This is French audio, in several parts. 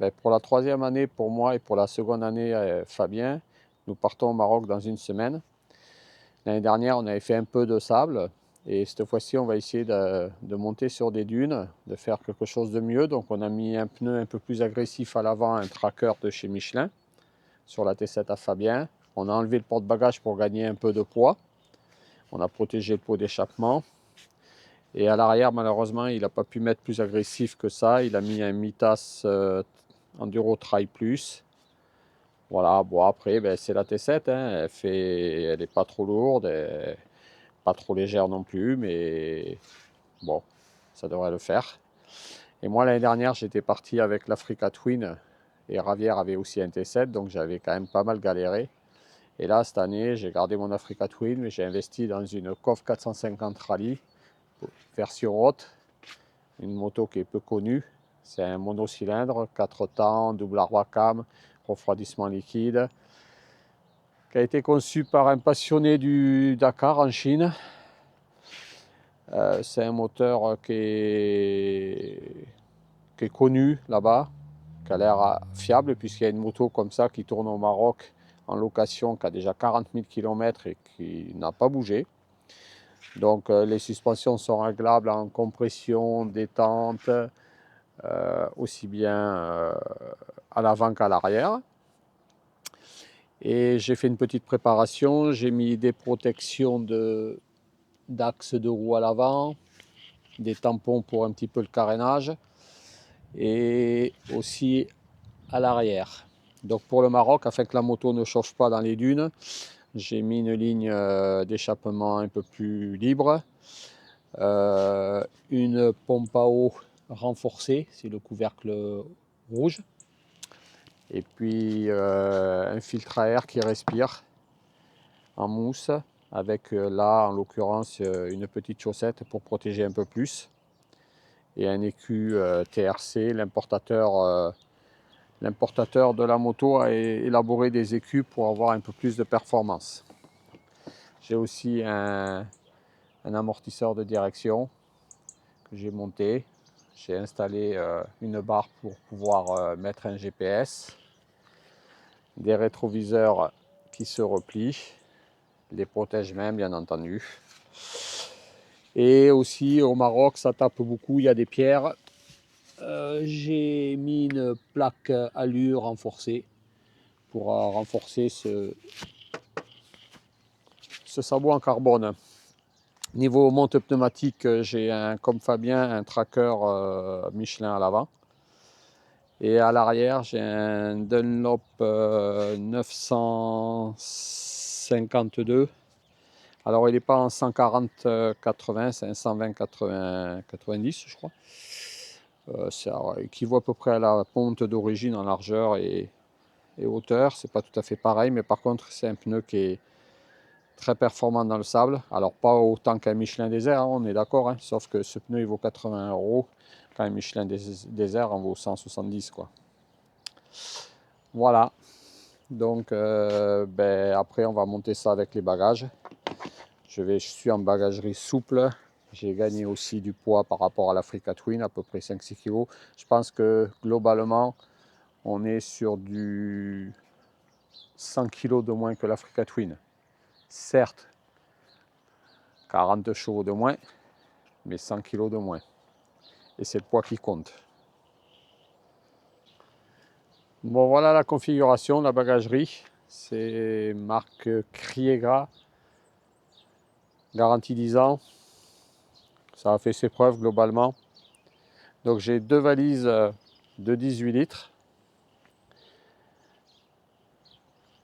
Ben, pour la troisième année pour moi et pour la seconde année Fabien, nous partons au Maroc dans une semaine. L'année dernière, on avait fait un peu de sable et cette fois-ci, on va essayer de monter sur des dunes, de faire quelque chose de mieux. Donc, on a mis un pneu un peu plus agressif à l'avant, un tracker de chez Michelin sur la T7 à Fabien. On a enlevé le porte-bagages pour gagner un peu de poids. On a protégé le pot d'échappement. Et à l'arrière, malheureusement, il n'a pas pu mettre plus agressif que ça. Il a mis un Mitas Enduro Trail Plus. Voilà, bon après, ben, c'est la T7, hein. Elle n'est pas trop lourde, pas trop légère non plus, mais bon, ça devrait le faire. Et moi, l'année dernière, j'étais parti avec l'Africa Twin et Ravière avait aussi un T7, donc j'avais quand même pas mal galéré. Et là, cette année, j'ai gardé mon Africa Twin, mais j'ai investi dans une COF 450 Rally, version haute, une moto qui est peu connue. C'est un monocylindre, 4 temps, double Arbacam, refroidissement liquide, qui a été conçu par un passionné du Dakar en Chine. C'est un moteur qui est connu là-bas, qui a l'air fiable, puisqu'il y a une moto comme ça qui tourne au Maroc en location, qui a déjà 40 000 km et qui n'a pas bougé. Donc les suspensions sont réglables en compression, détente, aussi bien à l'avant qu'à l'arrière. Et j'ai fait une petite préparation, j'ai mis des protections d'axe de roue à l'avant, des tampons pour un petit peu le carénage et aussi à l'arrière. Donc pour le Maroc, afin que la moto ne chauffe pas dans les dunes, j'ai mis une ligne d'échappement un peu plus libre, une pompe à eau renforcée, c'est le couvercle rouge, et puis un filtre à air qui respire en mousse, avec là en l'occurrence une petite chaussette pour protéger un peu plus, et un écu TRC, l'importateur de la moto a élaboré des écus pour avoir un peu plus de performance. J'ai aussi un amortisseur de direction que j'ai monté. J'ai installé une barre pour pouvoir mettre un GPS, des rétroviseurs qui se replient, les protège-mains bien entendu. Et aussi au Maroc, ça tape beaucoup, il y a des pierres. J'ai mis une plaque allure renforcée pour renforcer ce sabot en carbone. Niveau monte pneumatique, j'ai comme Fabien un tracker Michelin à l'avant. Et à l'arrière, j'ai un Dunlop 952. Alors, il n'est pas en 140-80, c'est un 120-90, je crois. Ça équivaut à peu près à la ponte d'origine en largeur et hauteur. C'est pas tout à fait pareil, mais par contre, c'est un pneu qui est très performant dans le sable. Alors, pas autant qu'un Michelin Désert, hein, on est d'accord, hein, sauf que ce pneu, il vaut 80 €, quand un Michelin Désert en vaut 170, quoi. Voilà. Donc, ben, après, on va monter ça avec les bagages. Je suis en bagagerie souple. J'ai gagné aussi du poids par rapport à l'Africa Twin, à peu près 5-6 kg. Je pense que globalement, on est sur du 100 kg de moins que l'Africa Twin. Certes, 40 chevaux de moins, mais 100 kg de moins. Et c'est le poids qui compte. Bon, voilà la configuration de la bagagerie. C'est marque Kriega, garantie 10 ans. Ça a fait ses preuves globalement. Donc j'ai deux valises de 18 litres.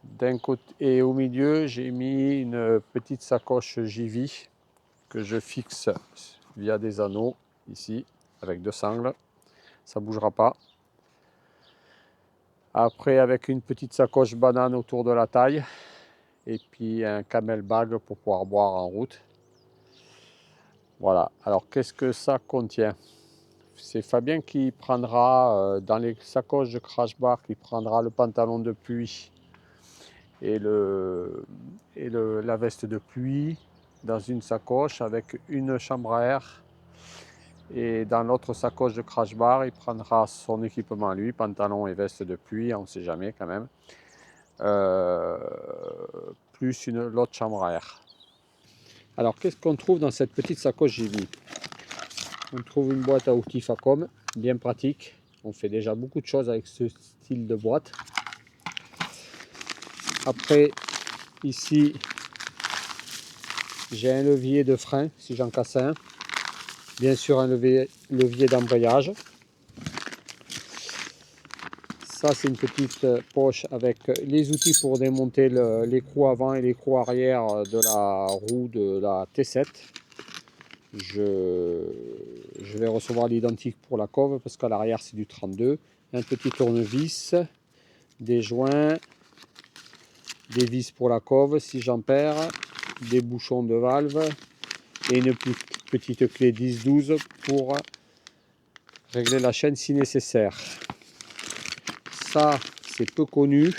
D'un côté et au milieu, j'ai mis une petite sacoche JV que je fixe via des anneaux ici avec deux sangles. Ça ne bougera pas. Après, avec une petite sacoche banane autour de la taille et puis un camel bag pour pouvoir boire en route. Voilà. Alors, qu'est-ce que ça contient? C'est Fabien qui prendra dans les sacoches de crash bar, qui prendra le pantalon de pluie et la veste de pluie dans une sacoche avec une chambre à air Et dans l'autre sacoche de crash bar, il prendra son équipement à lui, pantalon et veste de pluie, on ne sait jamais quand même. Plus l'autre chambre à air. Alors qu'est-ce qu'on trouve dans cette petite sacoche JV? On trouve une boîte à outils Facom, bien pratique. On fait déjà beaucoup de choses avec ce style de boîte. Après, ici, j'ai un levier de frein si j'en casse un. Bien sûr, un levier d'embrayage. Ça, c'est une petite poche avec les outils pour démonter l'écrou avant et l'écrou arrière de la roue de la T7. Je vais recevoir l'identique pour la cove parce qu'à l'arrière, c'est du 32. Un petit tournevis, des joints, des vis pour la cove si j'en perds, des bouchons de valve et une petite clé 10-12 pour régler la chaîne si nécessaire. Ça, c'est peu connu,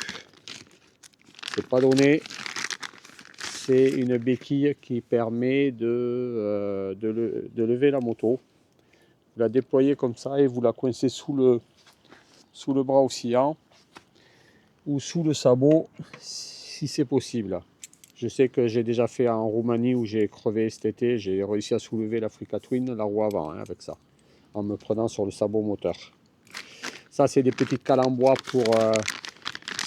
c'est pas donné. C'est une béquille qui permet de lever la moto. Vous la déployez comme ça et vous la coincez sous le bras oscillant ou sous le sabot si c'est possible. Je sais que j'ai déjà fait en Roumanie où j'ai crevé cet été, j'ai réussi à soulever l'Africa Twin, la roue avant, avec ça, en me prenant sur le sabot moteur. Ça, c'est des petites cales en bois pour,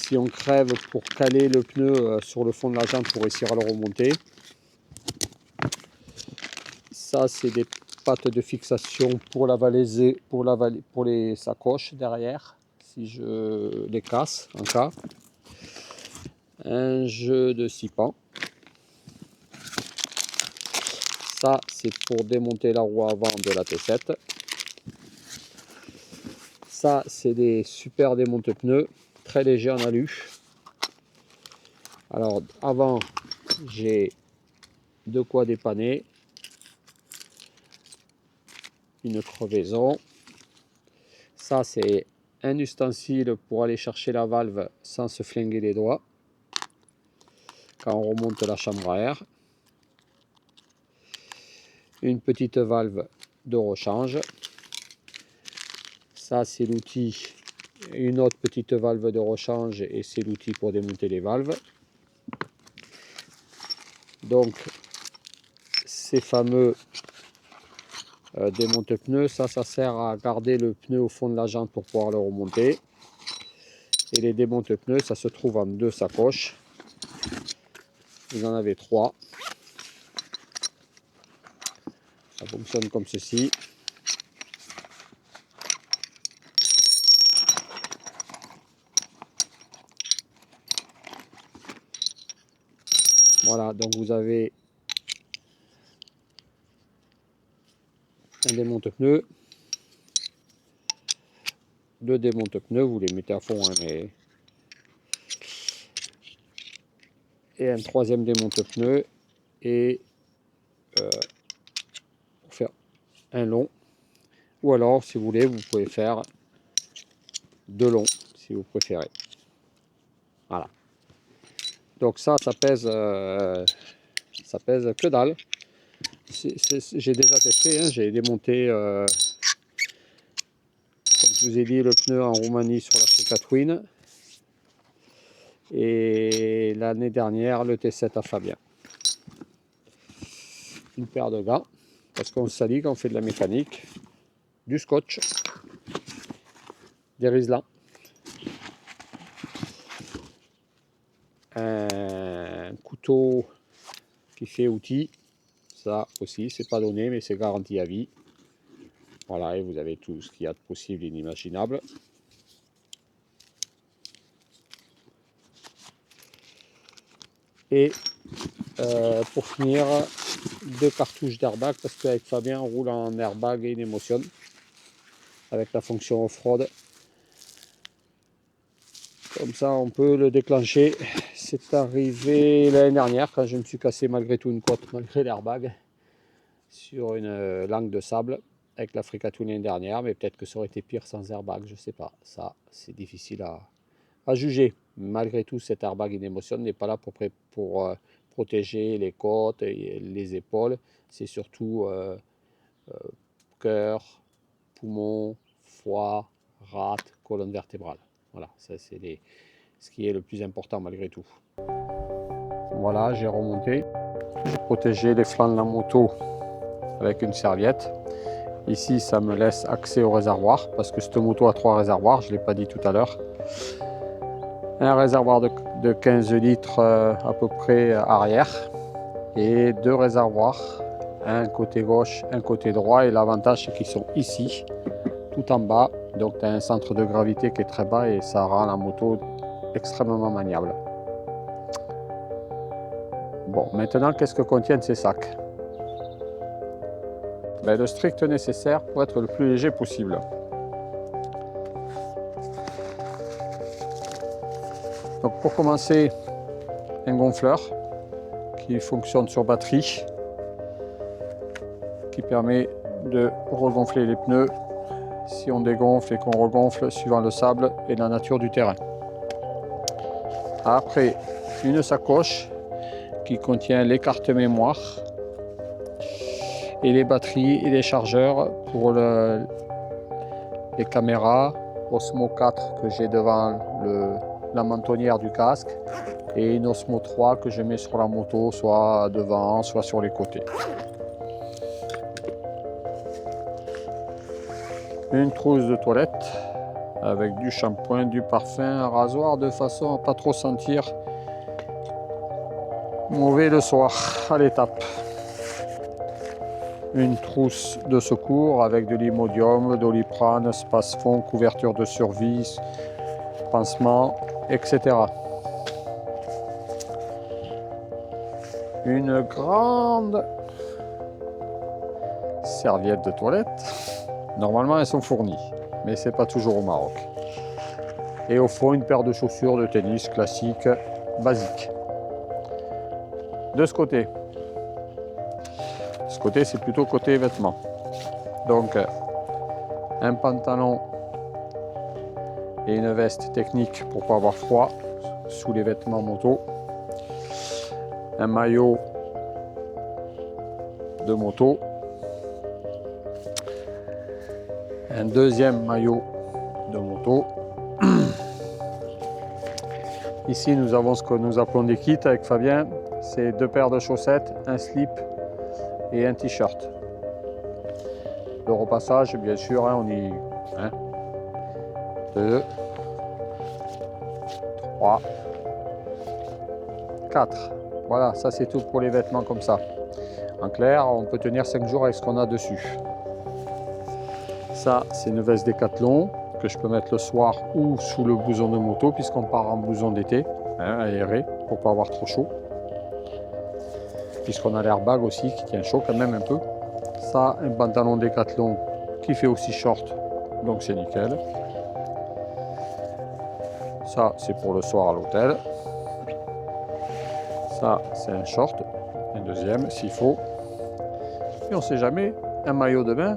si on crève, pour caler le pneu sur le fond de la jante pour réussir à le remonter. Ça, c'est des pattes de fixation pour la valaiser, pour les sacoches derrière, si je les casse en cas. Un jeu de 6 pans. Ça, c'est pour démonter la roue avant de la T7. Ça, c'est des super démonte-pneus, très légers en alu. Alors, avant, j'ai de quoi dépanner. Une crevaison. Ça, c'est un ustensile pour aller chercher la valve sans se flinguer les doigts quand on remonte la chambre à air. Une petite valve de rechange. Ça, c'est l'outil. Une autre petite valve de rechange et c'est l'outil pour démonter les valves. Donc, ces fameux démonte-pneus, ça sert à garder le pneu au fond de la jante pour pouvoir le remonter. Et les démonte-pneus, ça se trouve en 2 sacoches. Vous en avez 3. Ça fonctionne comme ceci. Voilà, donc vous avez un démonte-pneus, 2 démonte-pneus, vous les mettez à fond, hein, mais... et un 3e démonte-pneus, et pour faire un long, ou alors si vous voulez, vous pouvez faire 2 longs, si vous préférez. Voilà. Donc ça pèse que dalle. J'ai déjà testé, hein, j'ai démonté, comme je vous ai dit, le pneu en Roumanie sur l'Africa Twin. Et l'année dernière, le T7 à Fabien. Une paire de gants, parce qu'on se salit quand on fait de la mécanique. Du scotch, des riselants, un couteau qui fait outil. Ça aussi, c'est pas donné, mais c'est garanti à vie. Voilà, et vous avez tout ce qu'il y a de possible et inimaginable. Et pour finir, 2 cartouches d'airbag, parce qu'avec Fabien, on roule en airbag et une émotion, avec la fonction off-road. Comme ça, on peut le déclencher. C'est arrivé l'année dernière, quand je me suis cassé malgré tout une côte, malgré l'airbag, sur une langue de sable, avec l'Africa Twin l'année dernière, mais peut-être que ça aurait été pire sans airbag, je sais pas. Ça, c'est difficile à juger. Malgré tout, cet airbag in émotion n'est pas là pour protéger les côtes et les épaules. C'est surtout cœur, poumon, foie, rate, colonne vertébrale. Voilà, ça c'est ce qui est le plus important malgré tout. Voilà, j'ai remonté. J'ai protégé les flancs de la moto avec une serviette. Ici, ça me laisse accès au réservoir parce que cette moto a 3 réservoirs, je ne l'ai pas dit tout à l'heure. Un réservoir de 15 litres à peu près arrière et 2 réservoirs, un côté gauche, un côté droit. Et l'avantage, c'est qu'ils sont ici, tout en bas. Donc, tu as un centre de gravité qui est très bas et ça rend la moto extrêmement maniable. Bon, maintenant, qu'est-ce que contiennent ces sacs? Ben, le strict nécessaire pour être le plus léger possible. Donc pour commencer, un gonfleur qui fonctionne sur batterie, qui permet de regonfler les pneus si on dégonfle et qu'on regonfle suivant le sable et la nature du terrain. Après, une sacoche qui contient les cartes mémoire et les batteries et les chargeurs pour les caméras Osmo 4 que j'ai devant la mentonnière du casque et une Osmo 3 que je mets sur la moto, soit devant, soit sur les côtés. Une trousse de toilette avec du shampoing, du parfum, un rasoir de façon à pas trop sentir mauvais le soir à l'étape. Une trousse de secours avec de l'Imodium, Doliprane, Spasfon, couverture de survie, pansement, etc. Une grande serviette de toilette. Normalement, elles sont fournies, mais c'est pas toujours au Maroc. Et au fond, une paire de chaussures de tennis classiques, basiques. De ce côté, c'est plutôt côté vêtements. Donc, un pantalon et une veste technique pour pas avoir froid sous les vêtements moto. Un maillot de moto. Un deuxième maillot de moto. Ici, nous avons ce que nous appelons des kits avec Fabien. C'est 2 paires de chaussettes, un slip et un t-shirt. Le repassage, bien sûr, on y... 1, 2, 3, 4. Voilà, ça c'est tout pour les vêtements comme ça. En clair, on peut tenir 5 jours avec ce qu'on a dessus. Ça, c'est une veste Décathlon que je peux mettre le soir ou sous le blouson de moto puisqu'on part en blouson d'été, aéré, pour pas avoir trop chaud. Puisqu'on a l'airbag aussi qui tient chaud quand même un peu. Ça, un pantalon Décathlon qui fait aussi short, donc c'est nickel. Ça, c'est pour le soir à l'hôtel. Ça, c'est un short, un deuxième s'il faut. Et on ne sait jamais, un maillot de bain